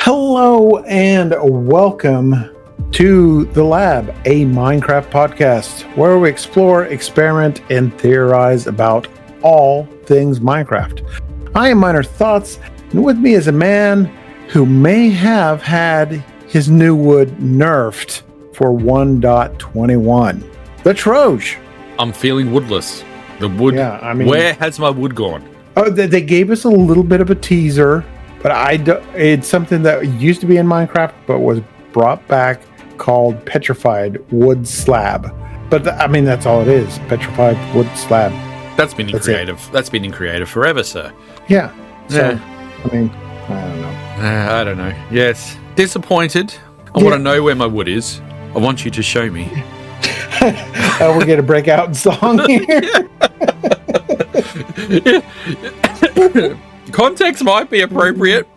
Hello and welcome to The Lab, a Minecraft podcast where we explore, experiment, and theorize about all things Minecraft. I am Miner Thoughts, and with me is a man who may have had his new wood nerfed for 1.21. The Troj. I'm feeling woodless. The wood. Yeah, I mean, where has my wood gone? Oh, they gave us a little bit of a teaser, but it's something that used to be in Minecraft, but was brought back, called petrified wood slab. But I mean, that's all it is: petrified wood slab. That's been in creative. That's been in creative forever, sir. Yeah. So, Yeah. I mean, I don't know. I don't know. Yes, disappointed. I want to know where my wood is. I want you to show me. We're gonna break out in song here. Context might be appropriate.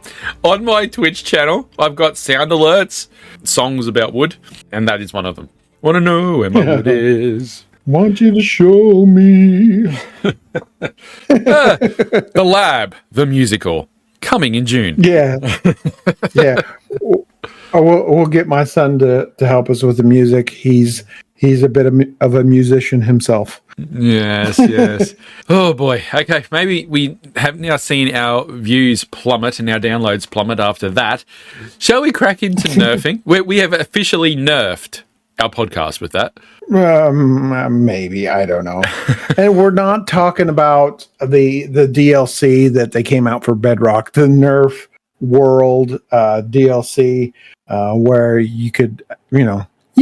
On my Twitch channel, I've got sound alerts, songs about wood, and that is one of them. Want to know where my wood is? Want you to show me. The Lab, the musical, coming in June. Yeah. Yeah. We'll get my son to help us with the music. He's a bit of a musician himself. Yes. Oh boy. Okay, maybe we have now seen our views plummet and our downloads plummet after that. Shall we crack into nerfing? We have officially nerfed our podcast with that. Maybe, I don't know. And we're not talking about the DLC that they came out for Bedrock, the Nerf World DLC, where you could, you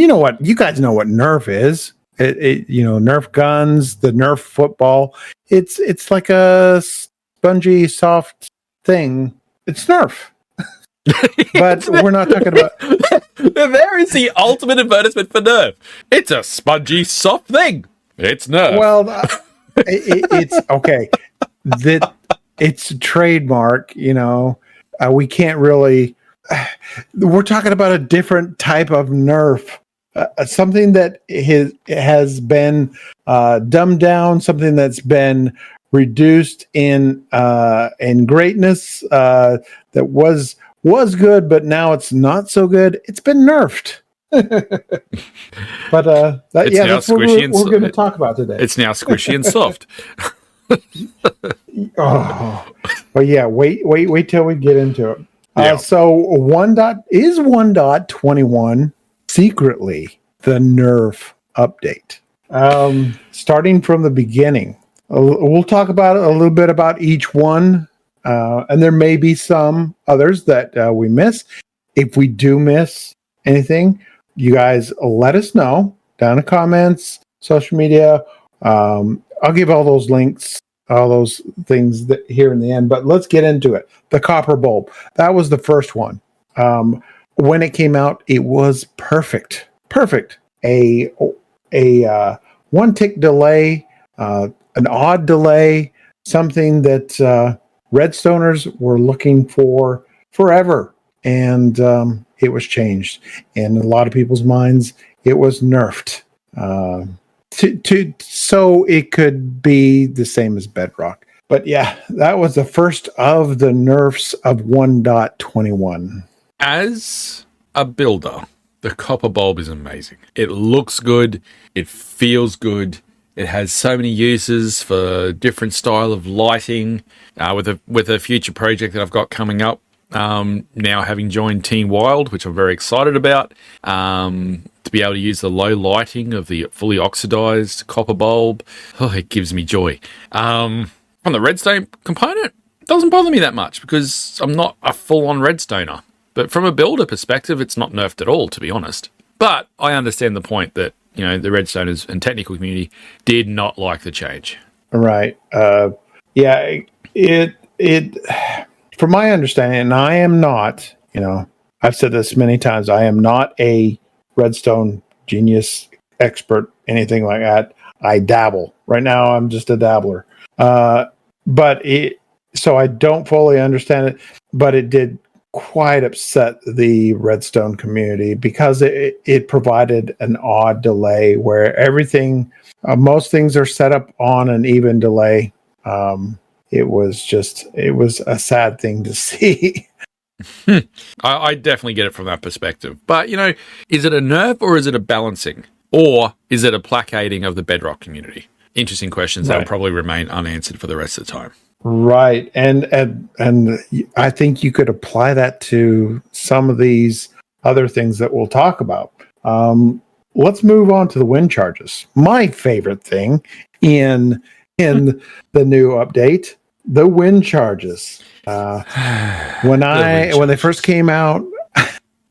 know what, you guys know what Nerf is. Nerf guns, the Nerf football. It's like a spongy, soft thing. It's Nerf. But we're not talking about. There is the ultimate advertisement for Nerf. It's a spongy, soft thing. It's Nerf. Well, it's okay. It's a trademark. We can't really. We're talking about a different type of Nerf. Something that has been dumbed down, something that's been reduced in greatness, that was good, but now it's not so good. It's been nerfed. But that's what we're going to talk about today. It's now squishy and soft. Oh, well, yeah. Wait till we get into it. So 1.21 secretly the Nerf update. Starting from the beginning, we'll talk about a little bit about each one, and there may be some others that we miss. If we do miss anything, you guys let us know down in the comments, social media. I'll give all those links, all those things here in the end, but let's get into it. The copper bulb, that was the first one. When it came out, it was perfect. A 1 tick delay, an odd delay, something that Redstoners were looking for forever, and it was changed. In a lot of people's minds, it was nerfed so it could be the same as Bedrock. But yeah, that was the first of the nerfs of 1.21. As a builder, the copper bulb is amazing. It looks good. It feels good. It has so many uses for different style of lighting. With a future project that I've got coming up, now having joined Team Wild, which I'm very excited about, to be able to use the low lighting of the fully oxidized copper bulb. Oh, it gives me joy. From the redstone component, it doesn't bother me that much because I'm not a full-on redstoner. But from a builder perspective, it's not nerfed at all, to be honest. But I understand the point that, the redstoners and technical community did not like the change. Right. Yeah, it from my understanding, and I am not, I've said this many times, I am not a redstone genius expert, anything like that. I dabble. Right now, I'm just a dabbler. So I don't fully understand it, but it did quite upset the redstone community because it provided an odd delay where everything, most things are set up on an even delay. It was a sad thing to see. I definitely get it from that perspective. But, is it a nerf or is it a balancing? Or is it a placating of the Bedrock community? Interesting questions that will probably remain unanswered for the rest of the time. Right. And I think you could apply that to some of these other things that we'll talk about. Let's move on to the wind charges. My favorite thing in the new update, the wind charges. When they first came out,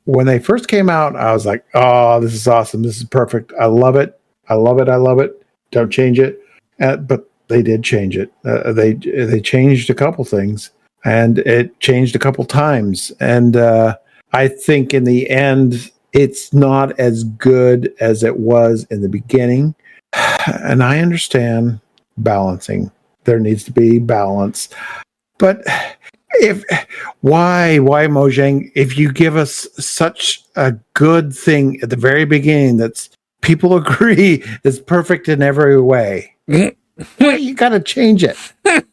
I was like, "Oh, this is awesome! This is perfect! I love it! I love it! I love it! Don't change it." But they did change it. They changed a couple things, and it changed a couple times. And I think in the end, it's not as good as it was in the beginning. And I understand balancing. There needs to be balance. But why Mojang, if you give us such a good thing at the very beginning that's people agree is perfect in every way, why you gotta change it?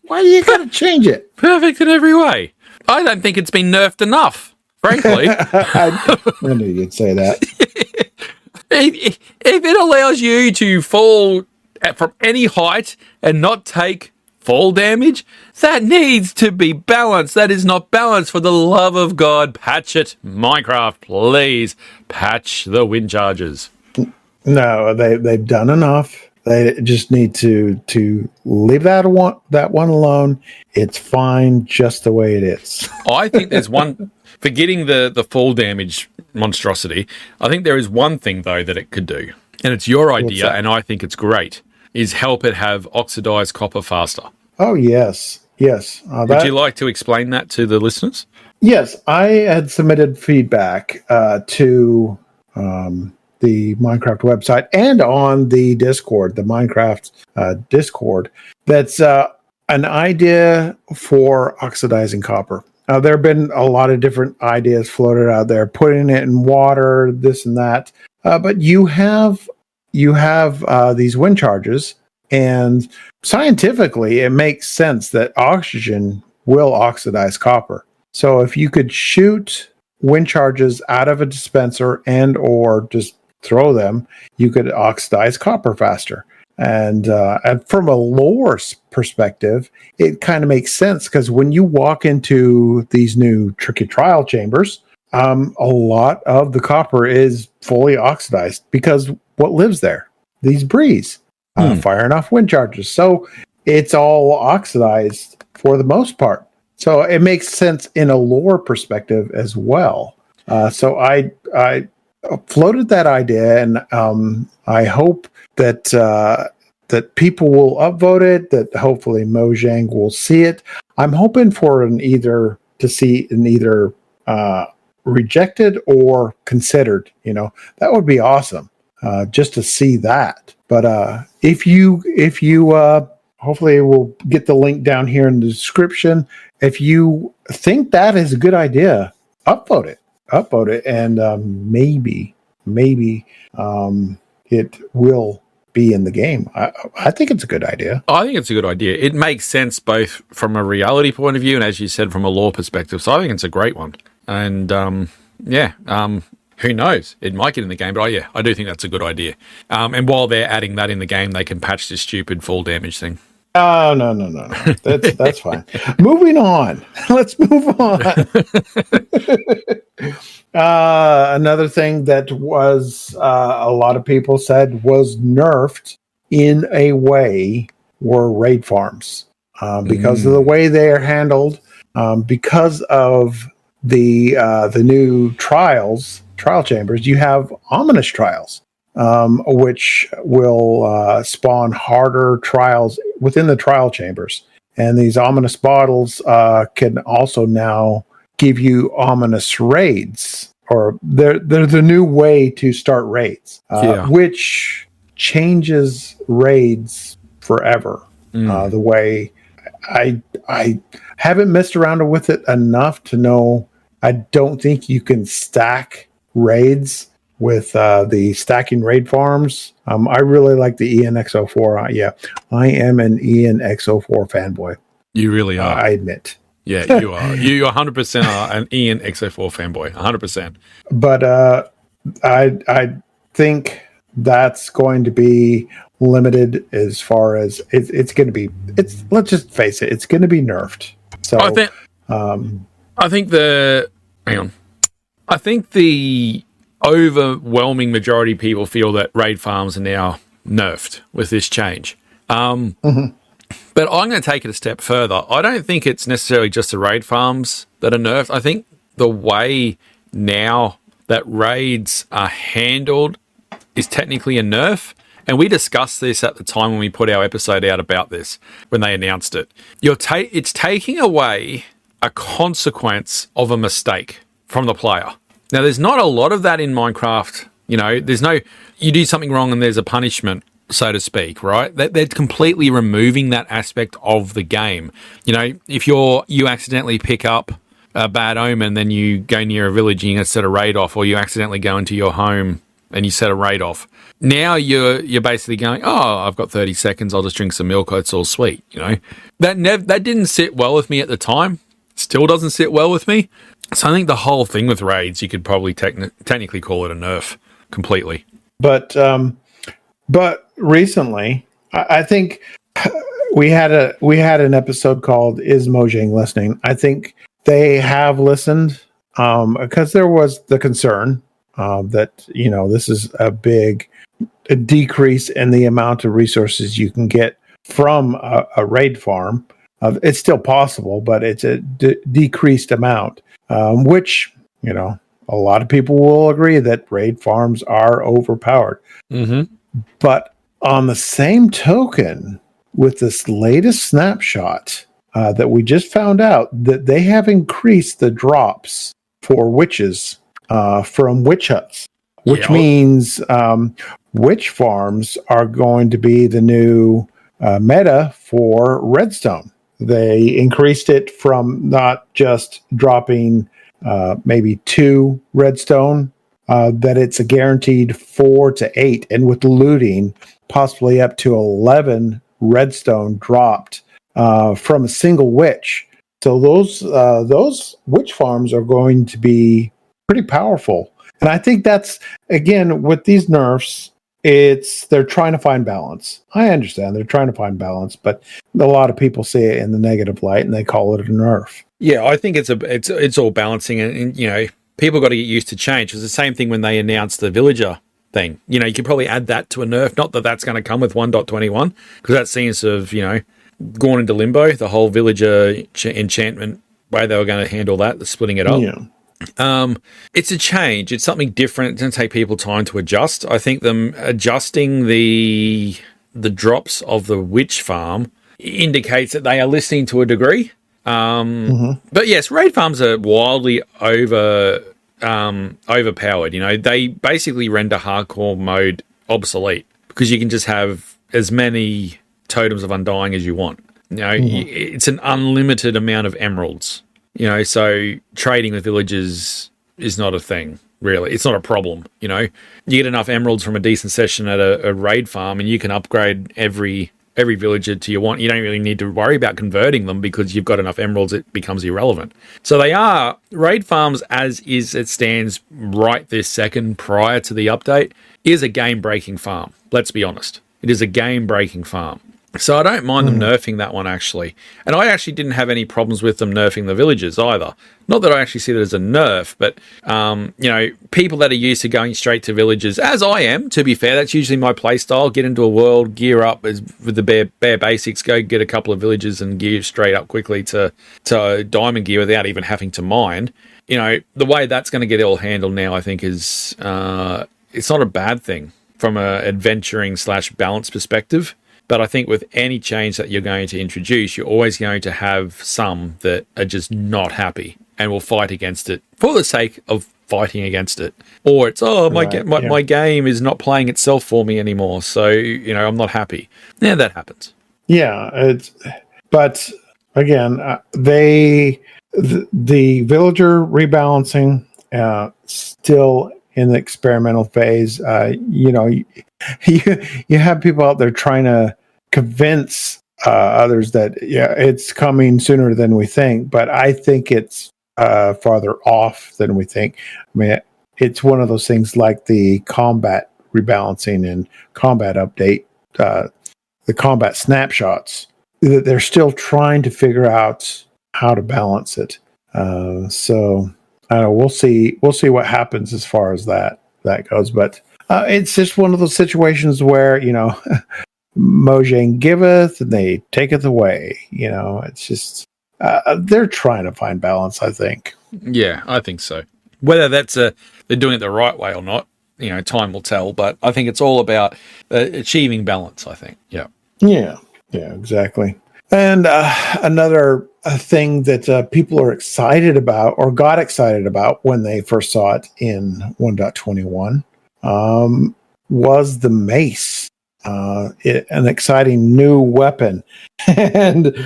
Why do you gotta change it? Perfect in every way. I don't think it's been nerfed enough, frankly. I knew you'd say that. If it allows you to fall from any height and not take fall damage, that needs to be balanced. That is not balanced. For the love of God, patch it. Minecraft, please patch the wind charges. No, they've done enough. They just need to leave that one alone. It's fine just the way it is. I think there's one, forgetting the fall damage monstrosity, I think there is one thing, though, that it could do, and it's your idea, and I think it's great, is help it have oxidized copper faster. Oh, yes. Would you like to explain that to the listeners? Yes, I had submitted feedback to the Minecraft website and on the Discord, the Minecraft Discord, that's an idea for oxidizing copper. There have been a lot of different ideas floated out there, putting it in water, this and that. But you have these wind charges, and scientifically, it makes sense that oxygen will oxidize copper. So if you could shoot wind charges out of a dispenser and or just throw them, you could oxidize copper faster. And from a lore perspective, it kind of makes sense because when you walk into these new tricky trial chambers, a lot of the copper is fully oxidized because what lives there? These breeze, firing off wind charges. So it's all oxidized for the most part. So it makes sense in a lore perspective as well. So I floated that idea, and I hope that that people will upvote it. That hopefully Mojang will see it. I'm hoping for either rejected or considered. That would be awesome. Just to see that. But if you hopefully we'll get the link down here in the description. If you think that is a good idea, upvote it, and maybe it will be in the game. I think it's a good idea. I think it's a good idea. It makes sense both from a reality point of view and, as you said, from a lore perspective. So I think it's a great one. And who knows? It might get in the game, but I do think that's a good idea. And while they're adding that in the game, they can patch this stupid fall damage thing. Oh, no. That's fine. Moving on. Let's move on. Another thing that was a lot of people said was nerfed in a way were raid farms because of the way they are handled, because of the new trial chambers. You have ominous trials, which will spawn harder trials within the trial chambers. And these ominous bottles can also now give you ominous raids, or they're the new way to start raids, which changes raids forever. The way I haven't messed around with it enough to know. I don't think you can stack raids with the stacking raid farms. I really like the ENX04. I am an ENX04 fanboy. You really are. I admit. Yeah, you are. You 100% are an Ian XO4 fanboy. 100%. But I think that's going to be limited as far as it's going to be. It's let's just face it, it's going to be nerfed. So I think the hang on. I think the overwhelming majority of people feel that raid farms are now nerfed with this change. But I'm going to take it a step further. I don't think it's necessarily just the raid farms that are nerfed. I think the way now that raids are handled is technically a nerf. And we discussed this at the time when we put our episode out about this, when they announced it. It's taking away a consequence of a mistake from the player. Now, there's not a lot of that in Minecraft. You know, you do something wrong and there's a punishment, so to speak, right? They're completely removing that aspect of the game. You know, if you accidentally pick up a bad omen, then you go near a village and you set a raid off, or you accidentally go into your home and you set a raid off. Now you're basically going, oh, I've got 30 seconds, I'll just drink some milk, it's all sweet, you know. That didn't sit well with me at the time. Still doesn't sit well with me. So I think the whole thing with raids, you could probably technically call it a nerf completely. But recently, I think we had an episode called "Is Mojang Listening?" I think they have listened because there was the concern that this is a big decrease in the amount of resources you can get from a raid farm. It's still possible, but it's a decreased amount, which, a lot of people will agree that raid farms are overpowered. Mm-hmm. But on the same token, with this latest snapshot that we just found out, that they have increased the drops for witches from witch huts, which means witch farms are going to be the new meta for redstone. They increased it from not just dropping maybe 2 redstone, that it's a guaranteed 4 to 8, and with looting, possibly up to 11 redstone dropped from a single witch. So those witch farms are going to be pretty powerful. And I think that's, again, with these nerfs, they're trying to find balance. I understand they're trying to find balance, but a lot of people see it in the negative light and they call it a nerf. Yeah, I think it's all balancing, and people got to get used to change. It's the same thing when they announced the villager thing. You could probably add that to a nerf. Not that that's going to come with 1.21, because that seems to have gone into limbo. The whole villager enchantment way they were going to handle that, the splitting it up. Yeah. It's a change. It's something different. It's going to take people time to adjust. I think them adjusting the drops of the witch farm indicates that they are listening to a degree. But yes, raid farms are wildly overpowered. They basically render hardcore mode obsolete because you can just have as many totems of undying as you want. It's an unlimited amount of emeralds. So trading with villagers is not a thing, really. It's not a problem. You get enough emeralds from a decent session at a raid farm and you can upgrade every villager to your want. You don't really need to worry about converting them because you've got enough emeralds, it becomes irrelevant. So they are raid farms as is it stands right this second prior to the update is a game-breaking farm. Let's be honest. It is a game-breaking farm. So I don't mind them nerfing that one, actually. And I actually didn't have any problems with them nerfing the villagers either. Not that I actually see that as a nerf, but, people that are used to going straight to villagers, as I am, to be fair, that's usually my play style. Get into a world, gear up with the bare basics, go get a couple of villagers and gear straight up quickly to diamond gear without even having to mine. The way that's going to get it all handled now, I think, is it's not a bad thing from a adventuring / balance perspective. But I think with any change that you're going to introduce, you're always going to have some that are just not happy and will fight against it for the sake of fighting against it. Or it's, my game is not playing itself for me anymore, so, I'm not happy. Yeah, that happens. Yeah, but again, the villager rebalancing still in the experimental phase. You have people out there trying to convince others that it's coming sooner than we think, but I think it's farther off than we think. I mean, it's one of those things like the combat rebalancing and combat update, the combat snapshots, that they're still trying to figure out how to balance it. So I don't know, we'll see what happens as far as that goes. But it's just one of those situations where, Mojang giveth and they taketh away. It's just they're trying to find balance, I think. Yeah, I think so. Whether that's they're doing it the right way or not, time will tell. But I think it's all about achieving balance, I think. Yeah. Yeah, exactly. And another thing that people are excited about, or got excited about when they first saw it in 1.21, was the mace. An exciting new weapon. And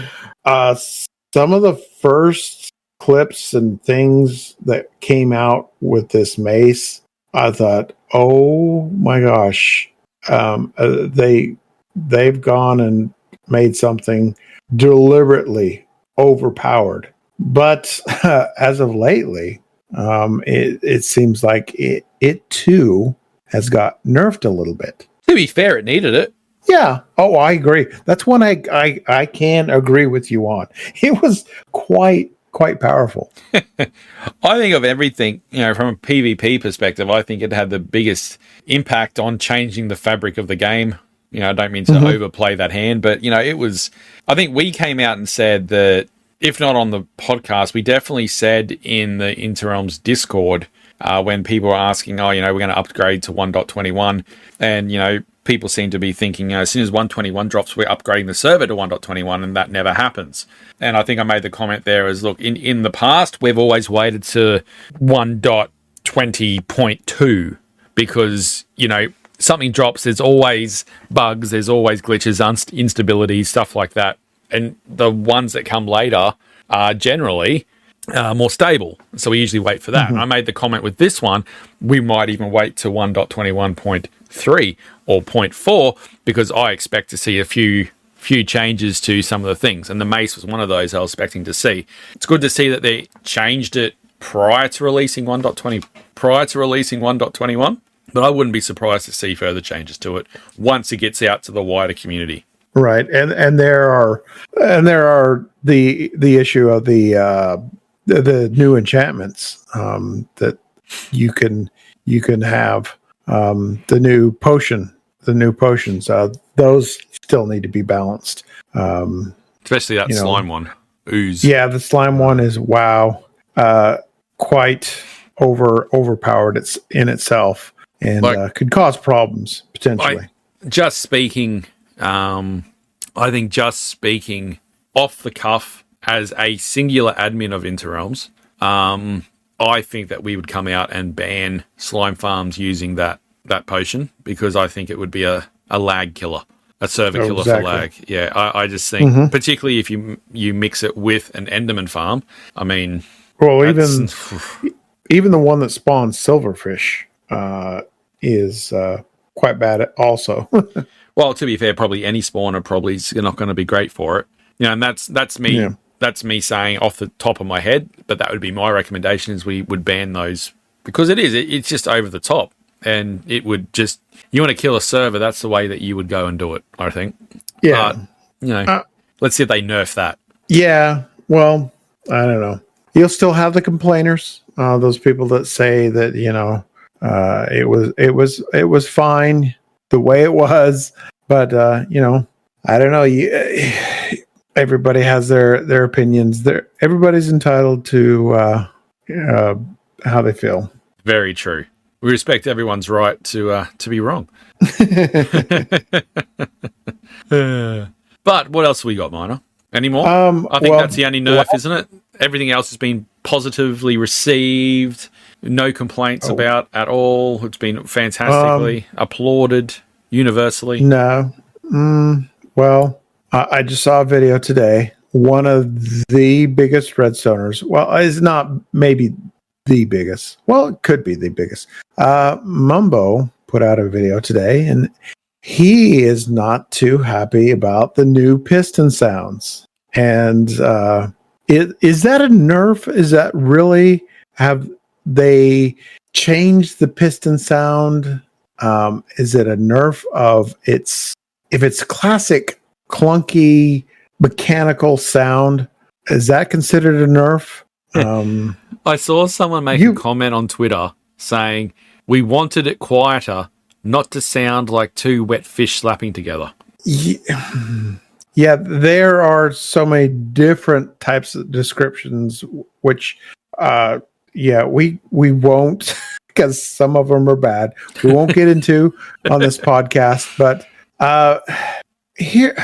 some of the first clips and things that came out with this mace, I thought, oh my gosh, they've gone and made something deliberately overpowered. But as of lately, it seems like it too has got nerfed a little bit. To be fair, it needed it. Yeah. Oh, I agree. That's one I can agree with you on. It was quite powerful. I think of everything, from a PvP perspective, I think it had the biggest impact on changing the fabric of the game. I don't mean to overplay that hand, but, it was, I think we came out and said that, if not on the podcast, we definitely said in the Interrealms Discord, when people were asking, we're going to upgrade to 1.21, and, people seem to be thinking, as soon as 1.21 drops, we're upgrading the server to 1.21, and that never happens. And I think I made the comment there as, look, in the past, we've always waited to 1.20.2 because, something drops, there's always bugs, there's always glitches, instability, stuff like that. And the ones that come later are generally more stable. So we usually wait for that. And I made the comment with this one, we might even wait to 1.21.3 or 0.4 because I expect to see a few changes to some of the things. And the mace was one of those I was expecting to see. It's good to see that they changed it prior to releasing 1.21, but I wouldn't be surprised to see further changes to it once it gets out to the wider community. Right. And there are the issue of the new enchantments that you can have, the new potions. Those still need to be balanced. Especially that slime one. Ooze. Yeah, the slime one is quite overpowered. It's in itself and could cause problems potentially. I think just speaking off the cuff as a singular admin of Interrealms, I think that we would come out and ban slime farms using that potion because I think it would be a lag killer, a server killer for lag. Yeah, I just think, particularly if you mix it with an Enderman farm, I mean... Well, even the one that spawns silverfish is quite bad also. Well, to be fair, probably any spawner probably is not going to be great for it. And that's me. Yeah. That's me saying off the top of my head, but that would be my recommendation is we would ban those because it's just over the top and it would just, you want to kill a server, that's the way that you would go and do it, I think. Yeah. But, let's see if they nerf that. Yeah. Well, I don't know. You'll still have the complainers, those people that say that, it was fine the way it was, but I don't know. Everybody has their opinions. Everybody's entitled to how they feel. Very true. We respect everyone's right to be wrong. But what else have we got, Miner? Any more? I think that's the only nerf, isn't it? Everything else has been positively received. No complaints about at all. It's been fantastically applauded universally. No. Well, I just saw a video today. One of the biggest redstoners. Well, it's not maybe the biggest. Well, it could be the biggest. Mumbo put out a video today, and he is not too happy about the new piston sounds. And is that a nerf? Is that really, have they changed the piston sound? Is it a nerf of if it's classic clunky mechanical sound? Is that considered a nerf? I saw someone make a comment on Twitter saying, "We wanted it quieter, not to sound like two wet fish slapping together." Yeah, there are so many different types of descriptions, which, we won't, because some of them are bad. We won't get into on this podcast, but here's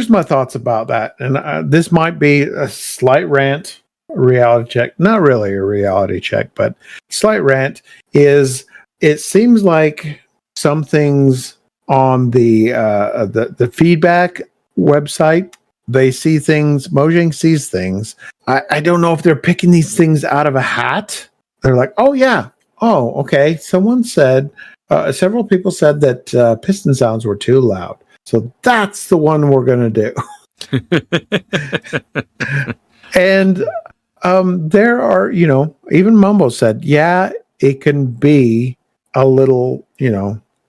my thoughts about that. And this might be a slight rant, reality check. Not really a reality check, but slight rant is, it seems like some things on the feedback website, they see things, Mojang sees things. I don't know if they're picking these things out of a hat. They're like, oh yeah, oh, okay. Someone said, several people said that piston sounds were too loud. So that's the one we're going to do. And there are, even Mumbo said, yeah, it can be a little,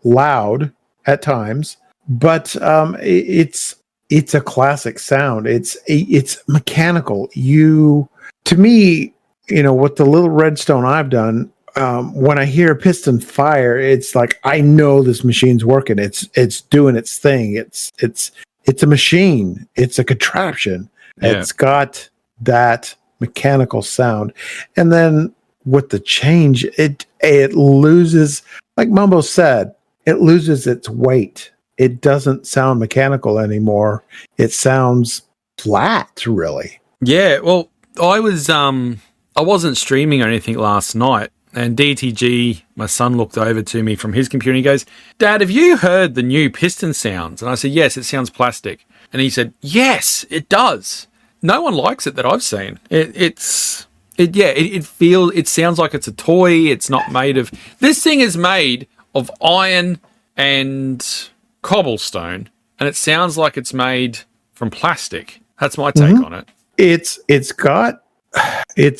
loud at times, but it's a classic sound. It's mechanical. To me, with the little redstone I've done, when I hear a piston fire, it's like, I know this machine's working. It's doing its thing. It's a machine. It's a contraption. Yeah. It's got that mechanical sound. And then with the change, it loses, like Mumbo said, it loses its weight. It doesn't sound mechanical anymore. It sounds flat, really. Yeah, well, I wasn't streaming or anything last night, and DTG, my son, looked over to me from his computer and he goes, "Dad, have you heard the new piston sounds?" And I said, "Yes, it sounds plastic." And he said, "Yes, it does. No one likes it that I've seen. It sounds like it's a toy. It's not made of, this thing is made of iron and cobblestone, and it sounds like it's made from plastic." That's my take on it. It's got a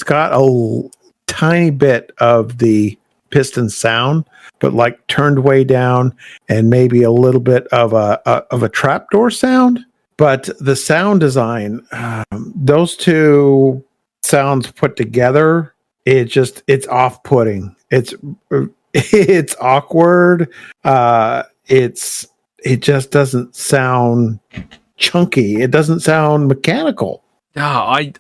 tiny bit of the piston sound, but like turned way down, and maybe a little bit of a trapdoor sound. But the sound design, those two sounds put together, it's off-putting. It's awkward. It just doesn't sound chunky. It doesn't sound mechanical. I'm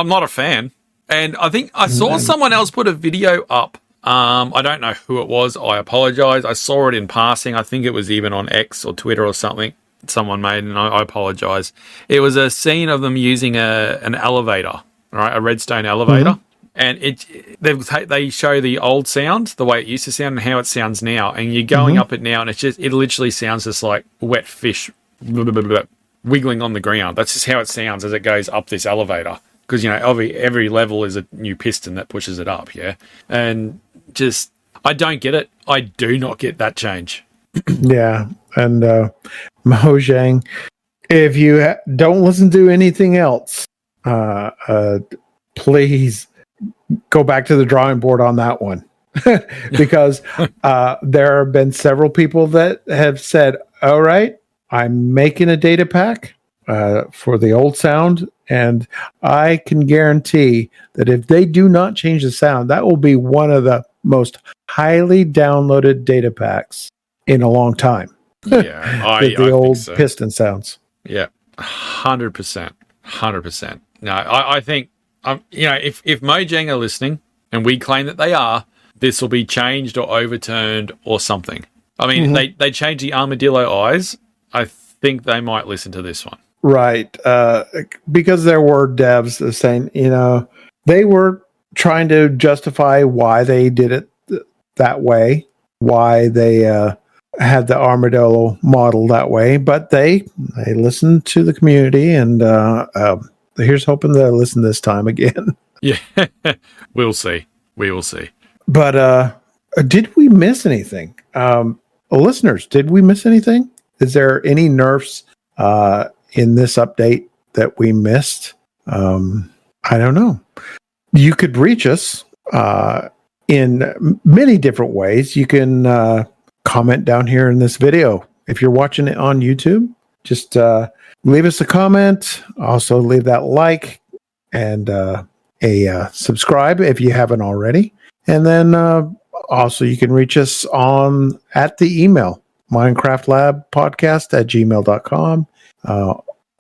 not a fan. And I think I saw someone else put a video up. I don't know who it was. I apologize. I saw it in passing. I think it was even on X or Twitter or something someone made, and I apologize. It was a scene of them using an elevator, right? A redstone elevator. And they show the old sound, the way it used to sound, and how it sounds now. And you're going up it now, and it literally sounds just like wet fish wiggling on the ground. That's just how it sounds as it goes up this elevator. Because, every level is a new piston that pushes it up, yeah? And just, I don't get it. I do not get that change. Yeah, and Mojang, if you don't listen to anything else, please go back to the drawing board on that one. Because there have been several people that have said, all right, I'm making a data pack for the old sound, and I can guarantee that if they do not change the sound, that will be one of the most highly downloaded data packs in a long time. Yeah, I old think so. Piston sounds. Yeah, 100%. No, I think, if Mojang are listening, and we claim that they are, this will be changed or overturned or something. I mean, they changed the armadillo eyes. I think they might listen to this one. Right. Because there were devs saying, they were trying to justify why they did it that way, why they had the armadillo model that way, but they listened to the community, and here's hoping they'll listen this time again. Yeah, we'll see. We will see. But Did we miss anything? Listeners, did we miss anything? Is there any nerfs in this update that we missed? I don't know. You could reach us in many different ways. You can comment down here in this video. If you're watching it on YouTube, just leave us a comment. Also, leave that like and a subscribe if you haven't already. And then also, you can reach us at the email, minecraftlabpodcast@gmail.com,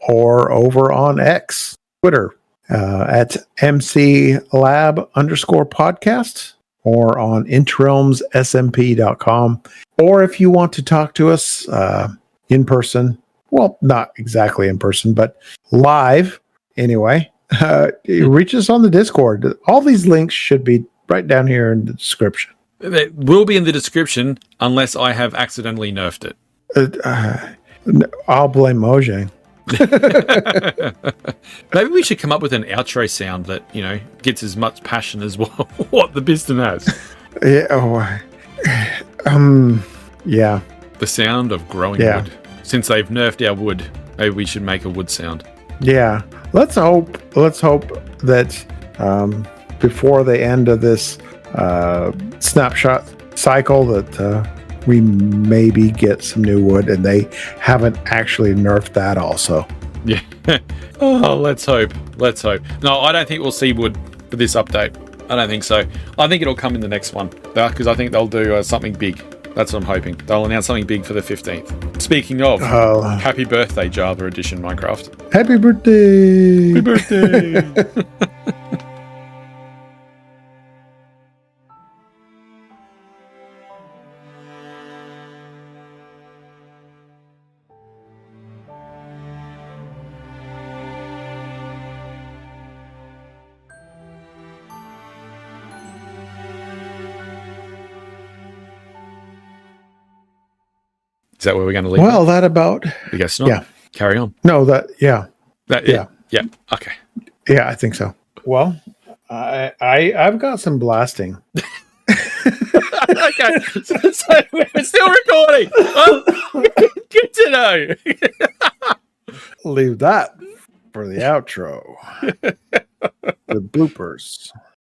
or over on X, Twitter, at mclab_podcast, or on interimssmp.com. Or if you want to talk to us in person, well, not exactly in person, but live anyway, reach us on the Discord. All these links should be right down here in the description. It will be in the description unless I have accidentally nerfed it. I'll blame Mojang. Maybe we should come up with an outro sound that, gets as much passion as what the piston has. Yeah. Yeah. The sound of growing wood. Since they've nerfed our wood, maybe we should make a wood sound. Yeah. Let's hope that before the end of this snapshot cycle that we maybe get some new wood, and they haven't actually nerfed that also. Yeah. Oh, let's hope. No, I don't think we'll see wood for this update. I don't think so. I think it'll come in the next one, because I think they'll do something big. That's what I'm hoping. They'll announce something big for the 15th. Speaking of, happy birthday, Java Edition Minecraft. Happy birthday! Happy birthday! Is that where we're going to leave? Well, that about... I guess not. Yeah. Carry on. No, yeah. Yeah. Okay. Yeah, I think so. Well, I've got some blasting. Okay. So we're still recording. Oh, good to know. Leave that for the outro. The bloopers.